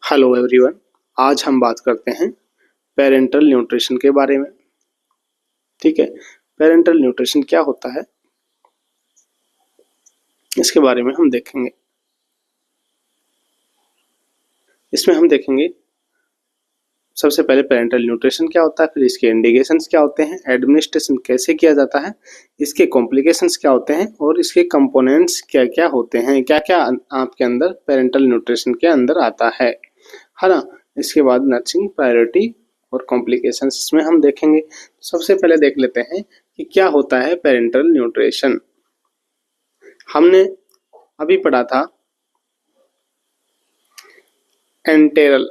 Hello everyone, आज हम बात करते हैं पेरेंटल न्यूट्रिशन के बारे में। ठीक है, पेरेंटल न्यूट्रिशन क्या होता है इसके बारे में हम देखेंगे। इसमें हम देखेंगे सबसे पहले पेरेंटल न्यूट्रिशन क्या होता है, फिर इसके इंडिकेशंस क्या होते हैं, एडमिनिस्ट्रेशन कैसे किया जाता है, इसके कॉम्प्लिकेशंस क्या होते हैं और इसके कंपोनेंट्स क्या क्या होते हैं, क्या क्या आपके अंदर पेरेंटल न्यूट्रिशन के अंदर आता है ना। इसके बाद नर्सिंग प्रायोरिटी और कॉम्प्लिकेशंस इसमें हम देखेंगे। सबसे पहले देख लेते हैं कि क्या होता है पेरेंटल न्यूट्रिशन। हमने अभी पढ़ा था एंटेरल,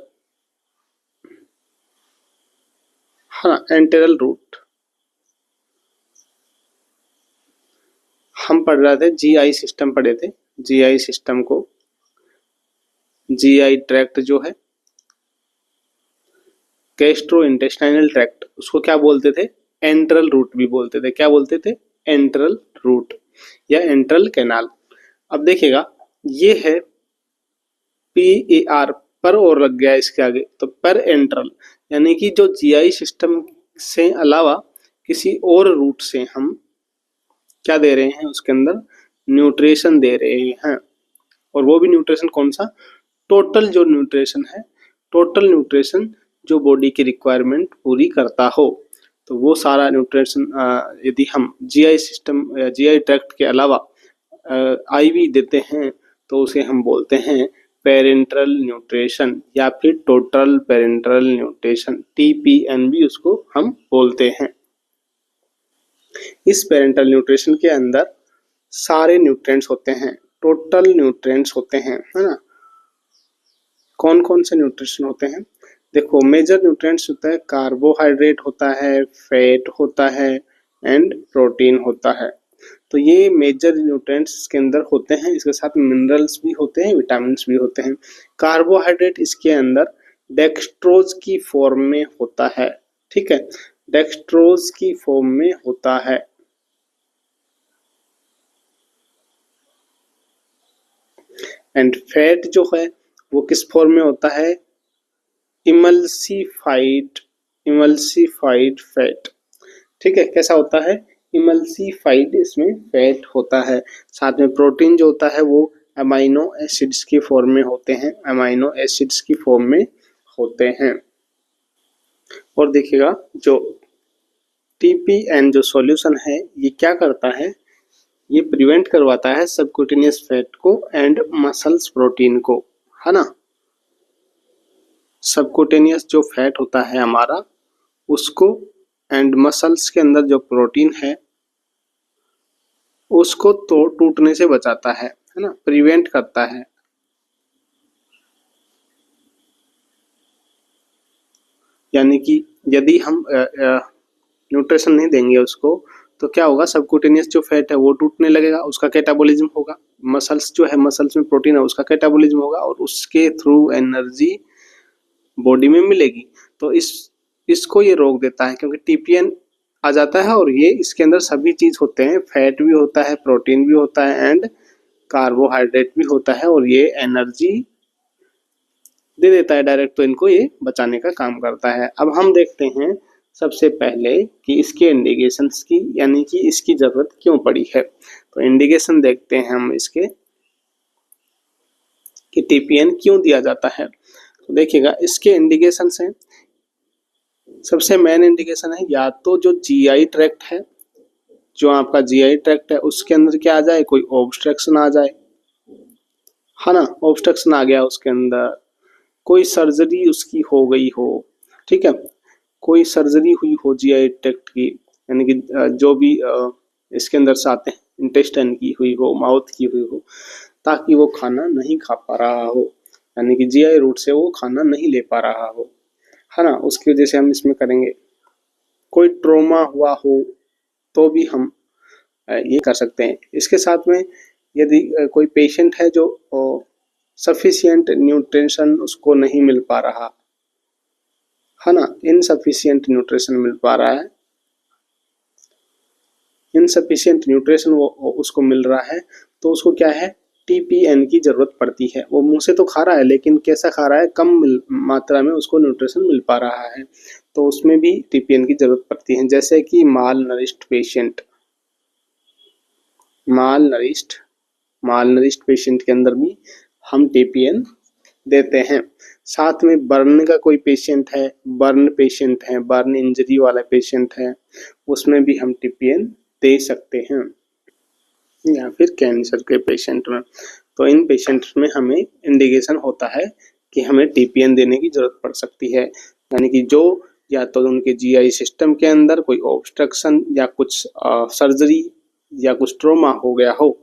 एंटेरल रूट। हम पढ़ रहे थे जीआई सिस्टम पढ़े थे। जीआई सिस्टम को जीआई ट्रैक्ट जो है गैस्ट्रो इंटेस्टाइनल ट्रैक्ट, उसको क्या बोलते थे, एंट्रल रूट भी बोलते थे। क्या बोलते थे, एंट्रल रूट या एंट्रल कैनाल। अब देखिएगा ये है PAR, पर और लग गया इसके आगे, तो पर एंट्रल यानी कि जो जीआई सिस्टम से अलावा किसी और रूट से हम क्या दे रहे हैं, उसके अंदर न्यूट्रिशन दे रहे हैं। और वो भी न्यूट्रिशन कौन सा, टोटल जो न्यूट्रिशन है, टोटल न्यूट्रिशन जो बॉडी की रिक्वायरमेंट पूरी करता हो, तो वो सारा न्यूट्रिशन यदि हम जीआई सिस्टम या जीआई ट्रैक्ट के अलावा आईवी देते हैं तो उसे हम बोलते हैं पेरेंटल न्यूट्रिशन या फिर टोटल पेरेंटल न्यूट्रिशन, TPN उसको हम बोलते हैं। इस पेरेंटल न्यूट्रिशन के अंदर सारे न्यूट्रिएंट्स होते हैं, टोटल न्यूट्रिएंट्स होते हैं, है ना। कौन कौन से न्यूट्रिशन होते हैं, देखो मेजर न्यूट्रिएंट्स होता है, कार्बोहाइड्रेट होता है, फैट होता है एंड प्रोटीन होता है। तो ये मेजर न्यूट्रिएंट्स इसके अंदर होते हैं। इसके साथ मिनरल्स भी होते हैं, विटामिन्स भी होते हैं। कार्बोहाइड्रेट इसके अंदर डेक्सट्रोज की फॉर्म में होता है। ठीक है, डेक्सट्रोज की फॉर्म में होता है। एंड फैट जो है वो किस फॉर्म में होता है, इमल्सिफाइड फैट। ठीक है, कैसा होता है, इमल्सिफाइड इसमें फैट होता है। साथ में प्रोटीन जो होता है वो अमाइनो एसिड्स की फॉर्म में होते हैं, अमाइनो एसिड्स की फॉर्म में होते हैं। और देखिएगा जो TPN जो सॉल्यूशन है ये क्या करता है, ये प्रिवेंट करवाता है सबक्यूटेनियस फैट को एंड मसल्स प्रोटीन को, है ना। सबक्यूटेनियस जो फैट होता है हमारा उसको एंड मसल्स के अंदर जो प्रोटीन है उसको तो टूटने से बचाता है ना, प्रिवेंट करता है। यानी कि यदि हम न्यूट्रिशन नहीं देंगे उसको तो क्या होगा, सबक्यूटेनियस जो फैट है वो टूटने लगेगा, उसका कैटाबॉलिज्म होगा। मसल्स जो है, मसल्स में प्रोटीन है उसका कैटाबॉलिज्म होगा और उसके थ्रू एनर्जी बॉडी में मिलेगी। तो इसको ये रोक देता है क्योंकि TPN आ जाता है और ये इसके अंदर सभी चीज होते हैं, फैट भी होता है, प्रोटीन भी होता है एंड कार्बोहाइड्रेट भी होता है और ये एनर्जी दे देता है डायरेक्ट, तो इनको ये बचाने का काम करता है। अब हम देखते हैं सबसे पहले कि इसके इंडिकेशंस की, यानी कि इसकी जरूरत क्यों पड़ी है। तो इंडिकेशन देखते हैं हम इसके कि TPN क्यों दिया जाता है। तो देखिएगा इसके इंडिकेशन हैं, सबसे मेन इंडिकेशन है या तो जो GI ट्रैक्ट है, जो आपका GI ट्रैक्ट है उसके अंदर क्या आ जाए, कोई ऑब्स्ट्रक्शन आ जाए, है ना। ऑब्स्ट्रक्शन आ गया उसके अंदर, कोई सर्जरी उसकी हो गई हो, ठीक है, कोई सर्जरी हुई हो GI ट्रैक्ट की, यानी कि जो भी इसके अंदर से आते हैं, इंटेस्टाइन की हुई हो, माउथ की हुई हो, ताकि वो खाना नहीं खा पा रहा हो, यानी कि GI रूट से वो खाना नहीं ले पा रहा हो, है ना। उसकी वजह से हम इसमें करेंगे। कोई ट्रोमा हुआ हो तो भी हम ये कर सकते हैं। इसके साथ में यदि कोई पेशेंट है जो सफिशिएंट न्यूट्रिशन उसको नहीं मिल पा रहा, है ना, इनसफिशिएंट न्यूट्रिशन मिल पा रहा है, इनसफिशिएंट न्यूट्रिशन वो उसको मिल रहा है, तो उसको क्या है, टीपीएन की जरूरत पड़ती है। वो मुंह से तो खा रहा है लेकिन कैसा खा रहा है, कम मात्रा में उसको न्यूट्रिशन मिल पा रहा है, तो उसमें भी टीपीएन की जरूरत पड़ती है। जैसे कि माल नरिश्ड पेशेंट, माल नरिश्ड पेशेंट के अंदर भी हम टीपीएन देते हैं। साथ में बर्न का कोई पेशेंट है, बर्न इंजरी वाला पेशेंट है, उसमें भी हम टीपीएन दे सकते हैं, या फिर कैंसर के पेशेंट में। तो इन पेशेंट्स में हमें इंडिकेशन होता है कि हमें टीपीएन देने की जरूरत पड़ सकती है, यानी कि जो या तो उनके जीआई सिस्टम के अंदर कोई ऑब्स्ट्रक्शन या कुछ सर्जरी या कुछ ट्रॉमा हो गया हो,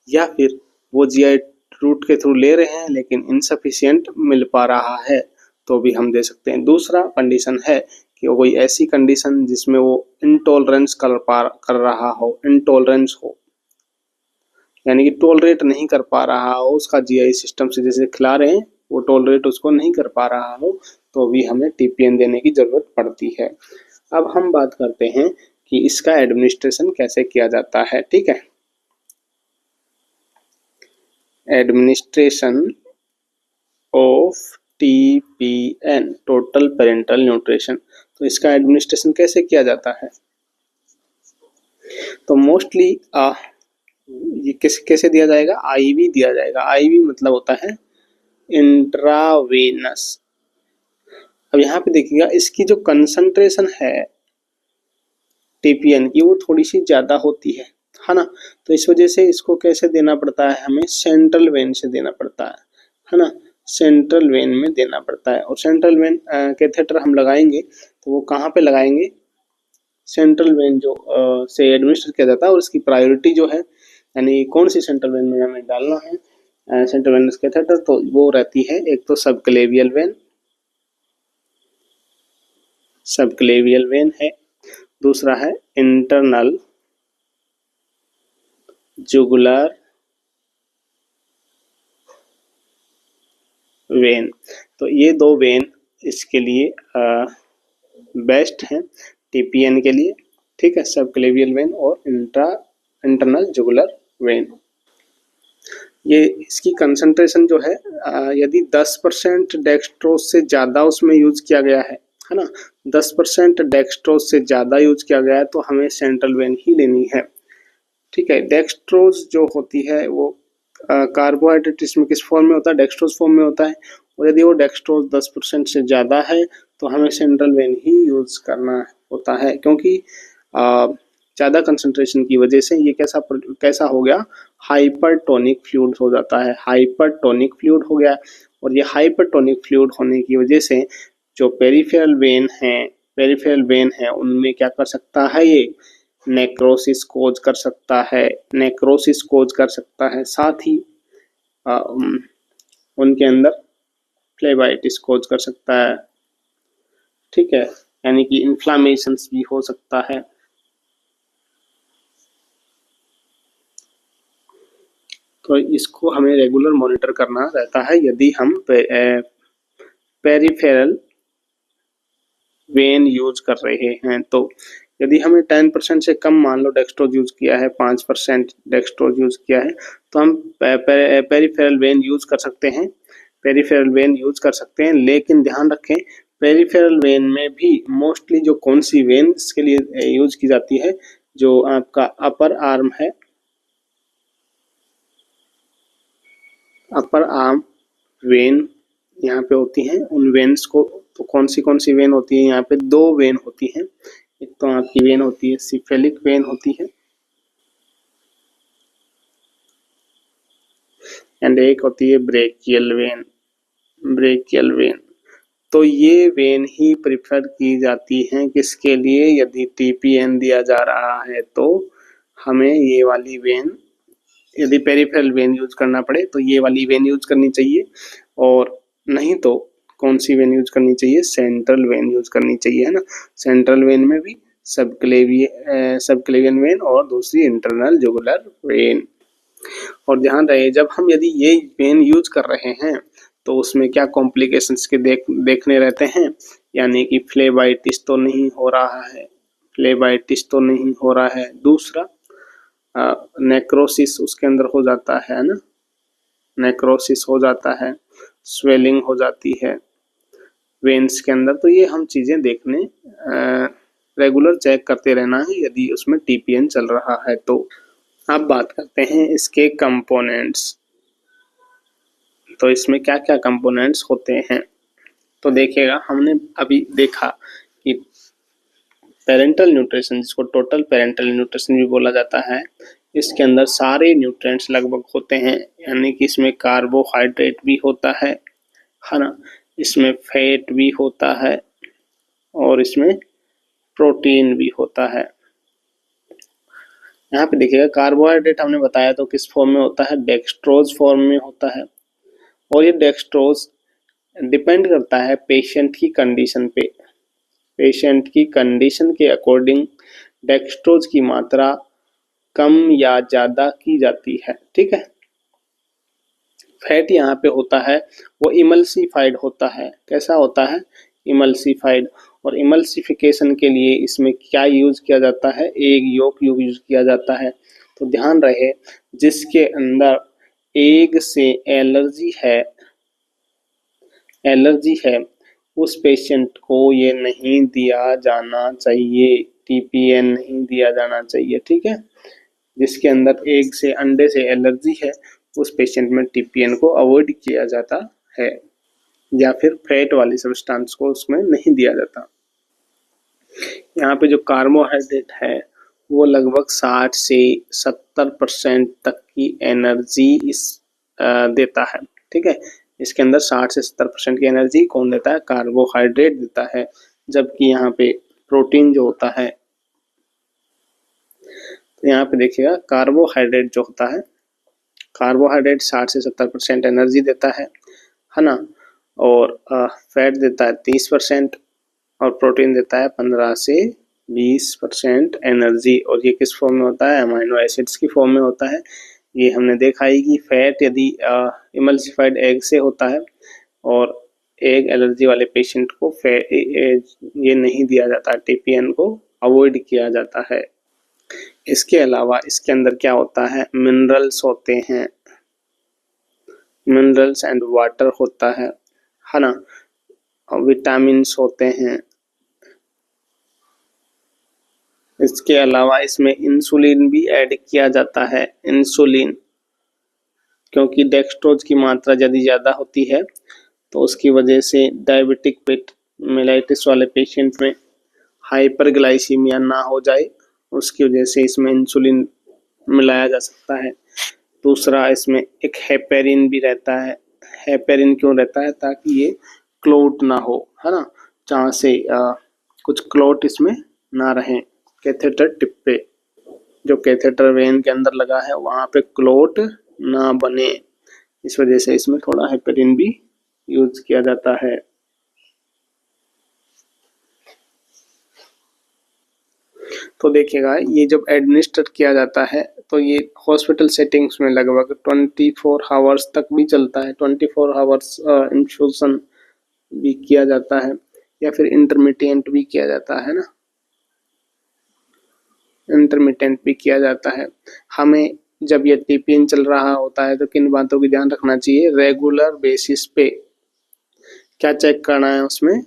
या फिर वो जीआई रूट के थ्रू ले रहे हैं लेकिन इनसफिशिएंट मिल पा रहा है, तो भी हम दे सकते हैं। दूसरा कंडीशन है कि कोई ऐसी कंडीशन जिसमें वो इंटॉलरेंस कर रहा हो, इंटॉलरेंस हो, यानी कि टॉलरेट नहीं कर पा रहा हो, उसका जीआई सिस्टम से जैसे खिला रहे हैं वो टॉलरेट उसको नहीं कर पा रहा हो, तो भी हमें टीपीएन देने की जरूरत पड़ती है। अब हम बात करते हैं कि इसका एडमिनिस्ट्रेशन कैसे किया जाता है। ठीक है, administration of TPN, total parental nutrition, तो इसका एडमिनिस्ट्रेशन कैसे किया जाता है? तो मोस्टली ये कैसे दिया जाएगा? आईवी दिया जाएगा। आईवी मतलब होता है इंट्रावेनस। अब यहाँ पे देखिएगा इसकी जो कंसंट्रेशन है टीपीएन की वो थोड़ी सी ज्यादा होती है ना, तो इस वजह से इसको कैसे देना पड़ता है, हमें सेंट्रल वेन से देना पड़ता है ना, सेंट्रल वेन में देना पड़ता है। और सेंट्रल वेन कैथेटर हम लगाएंगे तो वो कहाँ पे लगाएंगे? सेंट्रल वेन जो से एडमिनिस्टर किया जाता है, और इसकी प्रायोरिटी जो है, यानी कौन सी सेंट्रल वेन में हमें डालना है सेंट्रल वेनस कैथेटर, तो वो रहती है एक तो सबक्लेवियल वेन है, दूसरा है इंटरनल जुगुलर वेन। तो ये दो वेन इसके लिए बेस्ट हैं टीपीएन के लिए। ठीक है, सबक्लेवियल वेन और इंटरनल जुगुलर वेन। ये इसकी कंसंट्रेशन जो है यदि 10% डेक्सट्रोज से ज़्यादा उसमें यूज किया गया है ना, 10% डेक्सट्रोज से ज़्यादा यूज किया गया है तो हमें सेंट्रल वेन ही लेनी है। ठीक है, डेक्सट्रोज जो होती है वो कार्बोहाइड्रेट इसमें किस फॉर्म में होता है? डेक्सट्रोज फॉर्म में होता है, और यदि वो डेक्सट्रोज 10% से ज़्यादा है तो हमें सेंट्रल वेन ही यूज करना होता है, क्योंकि ज़्यादा कंसंट्रेशन की वजह से ये कैसा हो गया? हाइपरटोनिक फ्लूइड हो जाता है, हाइपरटोनिक फ्लूइड हो गया। और ये हाइपरटोनिक फ्लूइड होने की वजह से जो पेरिफेरल वेन है उनमें क्या कर सकता है? ये नेक्रोसिस कोज कर सकता है, साथ ही उनके अंदर फ्लेबाइटिस कोज कर सकता है। ठीक है, यानी कि इन्फ्लामेशंस भी हो सकता है। तो इसको हमें रेगुलर मॉनिटर करना रहता है यदि हम पेरिफेरल वेन यूज कर रहे हैं। तो यदि हमें 10% से कम मान लो डेक्सट्रोज यूज किया है, 5% डेक्सट्रोज यूज किया है, तो हम पेरिफेरल वेन यूज कर सकते हैं। लेकिन ध्यान रखें पेरिफेरल वेन में भी मोस्टली जो कौन सी वेन के लिए यूज की जाती है, जो आपका अपर आर्म है, अपर आर्म वेन यहाँ पे होती हैं, उन वेन्स को तो कौन सी वेन होती है? यहाँ पे दो वेन होती हैं। एक तो आपकी वेन होती है सिफेलिक वेन होती है, एंड एक होती है ब्रेकियल वेन। तो ये वेन ही प्रिफर की जाती हैं किसके लिए? यदि टीपीएन दिया जा रहा है तो हमें ये वाली वेन, यदि पेरिफेरल वेन यूज करना पड़े तो ये वाली वेन यूज करनी चाहिए, और नहीं तो कौन सी वेन यूज करनी चाहिए? सेंट्रल वेन यूज करनी चाहिए, है ना। सेंट्रल वेन में भी सबक्लेवियन वेन और दूसरी इंटरनल जुगुलर वेन। और ध्यान रहे जब हम यदि ये वेन यूज कर रहे हैं तो उसमें क्या कॉम्प्लिकेशंस के देखने रहते हैं, यानी कि फ्लेबाइटिस तो नहीं हो रहा है, दूसरा नेक्रोसिस उसके अंदर हो जाता है ना, नेक्रोसिस हो जाता है, स्वेलिंग हो जाती है वेन्स के अंदर। तो ये हम चीज़ें देखने रेगुलर चेक करते रहना है यदि उसमें टीपीएन चल रहा है तो। अब बात करते हैं इसके कंपोनेंट्स। तो इसमें क्या क्या कंपोनेंट्स होते हैं, तो देखिएगा हमने अभी देखा कि पेरेंटल न्यूट्रिशन, जिसको टोटल पेरेंटल न्यूट्रिशन भी बोला जाता है, इसके अंदर सारे न्यूट्रिएंट्स लगभग होते हैं, यानी कि इसमें कार्बोहाइड्रेट भी होता है ना, इसमें फैट भी होता है और इसमें प्रोटीन भी होता है। यहाँ पे देखिएगा कार्बोहाइड्रेट हमने बताया तो किस फॉर्म में होता है, डेक्सट्रोज फॉर्म में होता है। और ये डेक्सट्रोज डिपेंड करता है पेशेंट की कंडीशन पे। पेशेंट की कंडीशन के अकॉर्डिंग डेक्सट्रोज की मात्रा कम या ज़्यादा की जाती है, ठीक है। फैट यहाँ पे होता है वो इमल्सिफाइड होता है। कैसा होता है, इमल्सिफाइड। और इमल्सिफिकेशन के लिए इसमें क्या यूज किया जाता है, एग योक यूज किया जाता है। तो ध्यान रहे जिसके अंदर एग से एलर्जी है उस पेशेंट को ये नहीं दिया जाना चाहिए, टीपीएन नहीं दिया जाना चाहिए, ठीक है। जिसके अंदर एग से, अंडे से एलर्जी है उस पेशेंट में टीपीएन को अवॉइड किया जाता है, या फिर फैट वाली सब्सटेंस को उसमें नहीं दिया जाता। यहाँ पे जो कार्बोहाइड्रेट है वो लगभग 60 से 70% तक की एनर्जी देता है, ठीक है। इसके अंदर 60 से 70% की एनर्जी कौन देता है, कार्बोहाइड्रेट देता है। जबकि यहाँ पे प्रोटीन जो होता है, तो यहाँ पे देखिएगा कार्बोहाइड्रेट जो होता है, कार्बोहाइड्रेट 60 से 70% एनर्जी देता है ना, और फैट देता है 30% और प्रोटीन देता है 15 से 20% एनर्जी। और ये किस फॉर्म में होता है, अमाइनो एसिड्स की फॉर्म में होता है। ये हमने देखा ही कि फैट यदि इमल्सिफाइड एग से होता है और एग एलर्जी वाले पेशेंट को ये नहीं दिया जाता, टीपीएन को अवॉइड किया जाता है। इसके अलावा इसके अंदर क्या होता है, मिनरल्स होते हैं, मिनरल्स एंड वाटर होता है ना, विटामिन्स होते हैं। इसके अलावा इसमें इंसुलिन भी ऐड किया जाता है, इंसुलिन, क्योंकि डेक्सट्रोज की मात्रा यदि ज़्यादा होती है तो उसकी वजह से डायबिटिक पेट मेलाइटिस वाले पेशेंट में हाइपरग्लाइसीमिया ना हो जाए, उसकी वजह से इसमें इंसुलिन मिलाया जा सकता है। दूसरा इसमें एक हेपेरिन भी रहता है। हेपेरिन क्यों रहता है, ताकि ये क्लोट ना हो, है ना, जहाँ से कुछ क्लोट इसमें ना रहें कैथेटर टिप पे। जो कैथेटर वेन के अंदर लगा है वहाँ पे क्लोट ना बने, इस वजह से इसमें थोड़ा हेपेरिन भी यूज किया जाता है। तो देखिएगा ये जब एडमिनिस्टर किया जाता है तो ये हॉस्पिटल सेटिंग्स में लगभग 24 आवर्स तक भी चलता है। 24 आवर्स इन्फ्यूजन भी किया जाता है या फिर इंटरमिटेंट भी किया जाता है ना, इंटरमिटेंट भी किया जाता है। हमें जब ये टीपीएन चल रहा होता है तो किन बातों की ध्यान रखना चाहिए, रेगुलर बेसिस पे क्या चेक करना है, उसमें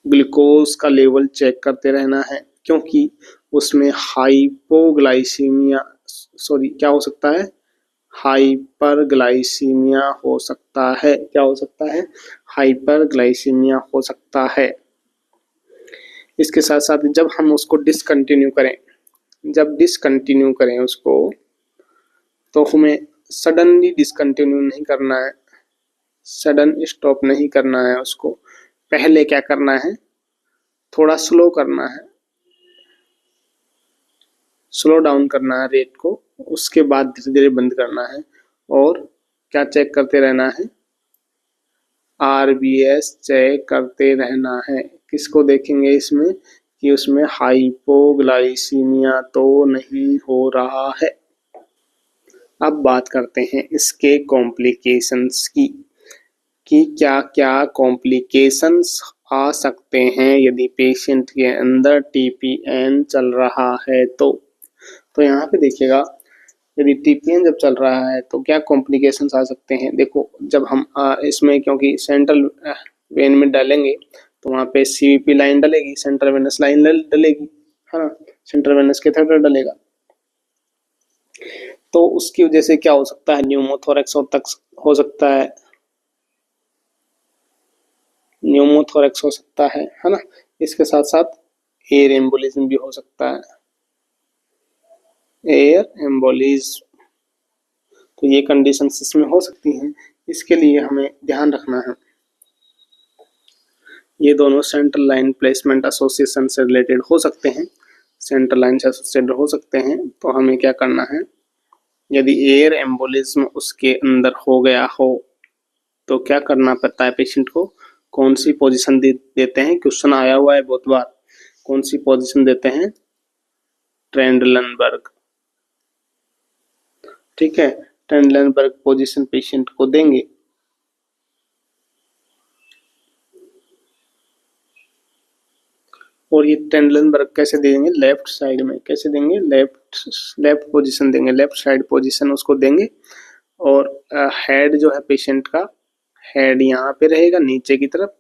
ग्लूकोज का लेवल चेक करते रहना है, क्योंकि उसमें हाइपोग्लाइसीमिया क्या हो सकता है, हाइपरग्लाइसीमिया हो सकता है। क्या हो सकता है, हाइपरग्लाइसीमिया हो सकता है। इसके साथ साथ जब हम उसको डिसकंटिन्यू करें, जब डिसकंटिन्यू करें उसको, तो हमें सडनली डिसकंटिन्यू नहीं करना है, सडन स्टॉप नहीं करना है उसको। पहले क्या करना है, थोड़ा स्लो करना है, स्लो डाउन करना है रेट को, उसके बाद धीरे धीरे बंद करना है। और क्या चेक करते रहना है, आरबीएस चेक करते रहना है। किसको देखेंगे इसमें, कि उसमें हाइपोग्लाइसीमिया तो नहीं हो रहा है। अब बात करते हैं इसके कॉम्प्लिकेशंस की, कि क्या क्या कॉम्प्लिकेशंस आ सकते हैं यदि पेशेंट के अंदर टीपीएन चल रहा है तो यहाँ पे देखिएगा यदि टीपीएन जब चल रहा है तो क्या कॉम्प्लिकेशंस आ सकते हैं। देखो जब हम इसमें क्योंकि सेंट्रल वेन में डालेंगे तो वहाँ पे सीवीपी लाइन डलेगी, सेंट्रल वेनस लाइन डलेगी, है ना, सेंट्रल वेनस कैथेटर डलेगा। तो उसकी वजह से क्या हो सकता है, न्यूमोथोरैक्स हो सकता है, न्यूमोथोरैक्स हो सकता है ना। इसके साथ साथ एयर एम्बोलिज्म भी हो सकता है, एयर एम्बोलिज्म। तो ये कंडीशंस इसमें हो सकती हैं, इसके लिए हमें ध्यान रखना है। ये दोनों सेंट्रल लाइन प्लेसमेंट एसोसिएशन से रिलेटेड हो सकते हैं, सेंट्रल लाइन से एसोसिएटेड हो सकते हैं। तो हमें क्या करना है, यदि एयर एम्बोलिज्म उसके अंदर हो गया हो तो क्या करना पड़ता है पेशेंट को, कौन सी पोजीशन देते हैं, क्वेश्चन आया हुआ है बहुत बार, कौन सी पोजीशन देते हैं, ट्रेंडलनबर्ग, ठीक है, ट्रेंडलनबर्ग पोजीशन पेशेंट को देंगे। और ये ट्रेंडलनबर्ग कैसे देंगे, लेफ्ट साइड में कैसे देंगे, लेफ्ट पोजीशन देंगे, लेफ्ट साइड पोजीशन उसको देंगे। और हेड जो है पेशेंट का, हेड यहाँ पे रहेगा नीचे की तरफ,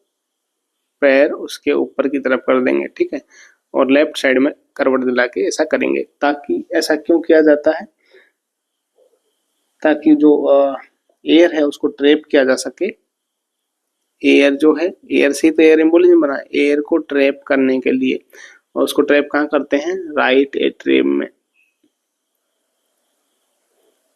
पैर उसके ऊपर की तरफ कर देंगे, ठीक है। और लेफ्ट साइड में करवट दिला के ऐसा करेंगे। ताकि ऐसा क्यों किया जाता है, ताकि जो एयर है उसको ट्रैप किया जा सके। एयर जो है, एयर से तो एयर एम्बोलिज्म बना है, एयर को ट्रैप करने के लिए। और उसको ट्रैप कहाँ करते हैं, राइट एट्रियम में।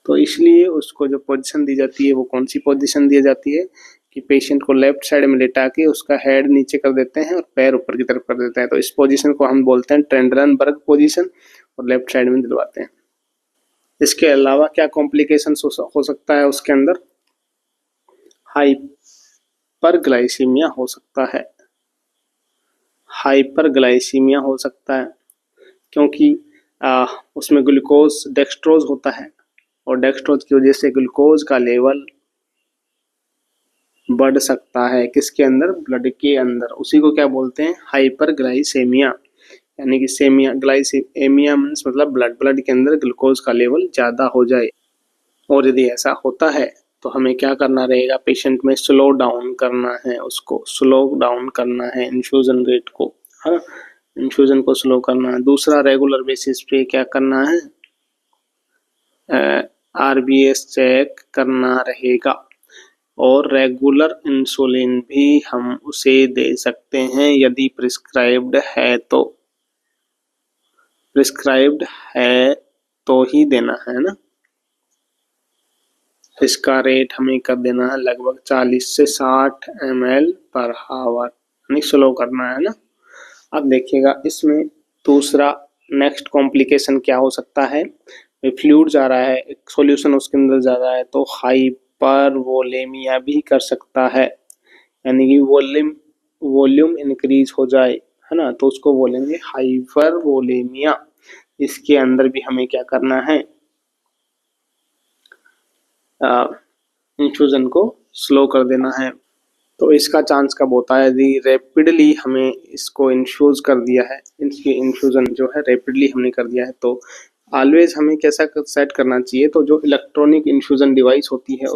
तो इसलिए उसको जो पोजीशन दी जाती है वो कौन सी पोजीशन दी जाती है कि पेशेंट को लेफ्ट साइड में लेटा के उसका हेड नीचे कर देते हैं और पैर ऊपर की तरफ कर देते हैं। तो इस पोजीशन को हम बोलते हैं ट्रेंडलनबर्ग पोजीशन, और लेफ्ट साइड में दिलवाते हैं। इसके अलावा क्या कॉम्प्लिकेशंस हो सकता है उसके अंदर, हाइपरग्लाइसीमिया हो सकता है, हाइपरग्लाइसीमिया हो सकता है, क्योंकि उसमें ग्लूकोज डेक्सट्रोज होता है और डेक्सट्रोज की वजह से ग्लूकोज का लेवल बढ़ सकता है, किसके अंदर, ब्लड के अंदर। उसी को क्या बोलते हैं, हाइपरग्लाइसेमिया। यानी कि सेमिया, ग्लाइसेमिया मीन्स मतलब ब्लड के अंदर ग्लूकोज का लेवल ज़्यादा हो जाए। और यदि ऐसा होता है तो हमें क्या करना रहेगा, पेशेंट में स्लो डाउन करना है, उसको स्लो डाउन करना है इन्फ्यूज़न रेट को, है ना, इन्फ्यूज़न को स्लो करना है। दूसरा, रेगुलर बेसिस पे क्या करना है, आरबीएस चेक करना रहेगा। और रेगुलर इंसुलिन भी हम उसे दे सकते हैं यदि प्रिस्क्राइब्ड है तो, प्रिस्क्राइब्ड है तो ही देना है ना। इसका रेट हमें कर देना है लगभग 40 से 60 ml पर हावर, यानी स्लो करना है ना। अब देखिएगा इसमें दूसरा नेक्स्ट कॉम्प्लिकेशन क्या हो सकता है, फ्लूइड जा रहा है, एक सॉल्यूशन उसके अंदर जा रहा है तो हाइपर वोलेमिया भी कर सकता है, यानी कि वॉल्यूम इंक्रीज हो जाए, है ना, तो उसको बोलेंगे हाइपर वोलेमिया। इसके अंदर भी हमें क्या करना है, इन्फ्यूजन को स्लो कर देना है। तो इसका चांस कब होता है, यदि रैपिडली हमें इसको इन्फ्यूज कर दिया है, इसकी इन्फ्यूजन जो है रैपिडली हमने कर दिया है, तो ऑलवेज हमें कैसा सेट करना चाहिए, तो जो इलेक्ट्रॉनिक इन्फ्यूजन डिवाइस होती है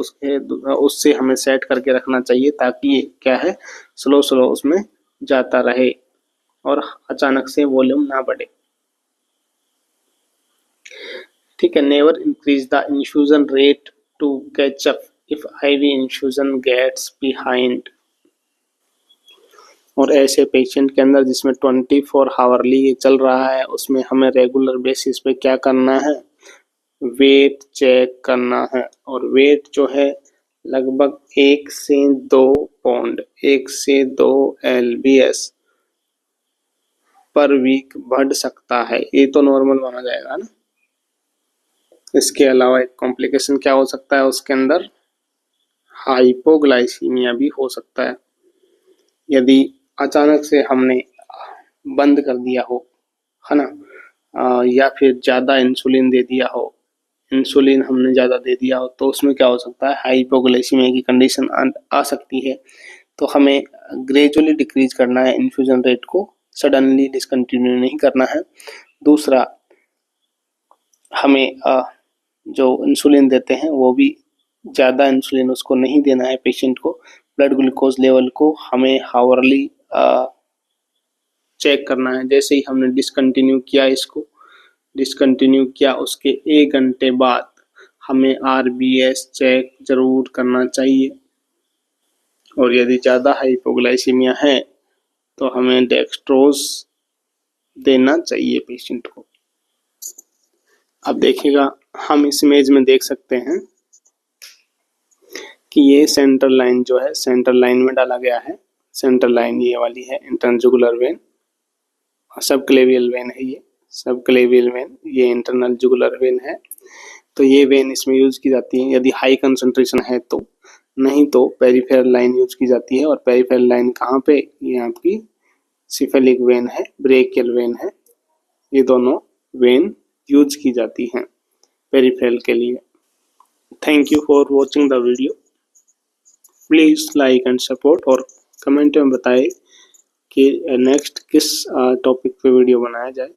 उससे हमें सेट करके रखना चाहिए, ताकि ये क्या है, स्लो उसमें जाता रहे और अचानक से वॉल्यूम ना बढ़े, ठीक है। Never increase the infusion rate to catch up if IV infusion gets behind. और ऐसे पेशेंट के अंदर जिसमें 24 हावरली ये चल रहा है, उसमें हमें रेगुलर बेसिस पे क्या करना है, वेट चेक करना है। और वेट जो है लगभग 1 से 2 पाउंड, 1 से 2 lbs पर वीक बढ़ सकता है, ये तो नॉर्मल माना जाएगा ना। इसके अलावा एक कॉम्प्लिकेशन क्या हो सकता है उसके अंदर, हाइपोग्लाइसीमिया भी हो सकता है। यदि अचानक से हमने बंद कर दिया हो, है ना, या फिर ज़्यादा इंसुलिन दे दिया हो, इंसुलिन हमने ज़्यादा दे दिया हो, तो उसमें क्या हो सकता है, हाइपोग्लाइसीमिया की कंडीशन आ सकती है। तो हमें ग्रेजुअली डिक्रीज करना है इन्फ्यूजन रेट को, सडनली डिसकंटिन्यू नहीं करना है। दूसरा, हमें जो इंसुलिन देते हैं वो भी ज़्यादा इंसुलिन उसको नहीं देना है पेशेंट को। ब्लड ग्लूकोज लेवल को हमें हावरली चेक करना है। जैसे ही हमने डिसकंटिन्यू किया उसके 1 घंटे बाद हमें आरबीएस चेक जरूर करना चाहिए। और यदि ज़्यादा हाइपोग्लाइसीमिया है तो हमें डेक्सट्रोज देना चाहिए पेशेंट को। अब देखिएगा, हम इस इमेज में देख सकते हैं कि ये सेंट्रल लाइन जो है सेंट्रल लाइन में डाला गया है। सेंट्रल लाइन ये वाली है इंटरजुगुलर वेन, सबक्लेवियल वेन है ये, सबक्लेवियल वेन ये इंटरनल जुगुलर वेन है। तो ये वेन इसमें यूज की जाती है यदि हाई कंसंट्रेशन है तो, नहीं तो पेरिफेरल लाइन यूज की जाती है। और पेरिफेरल लाइन कहाँ पे, ये आपकी सिफेलिक वेन है, ब्रेकियल वेन है, ये दोनों वेन यूज की जाती हैं पेरिफेरल के लिए। Thank you for watching the video. Please like and support और कमेंट में बताएं कि नेक्स्ट किस टॉपिक पे वीडियो बनाया जाए।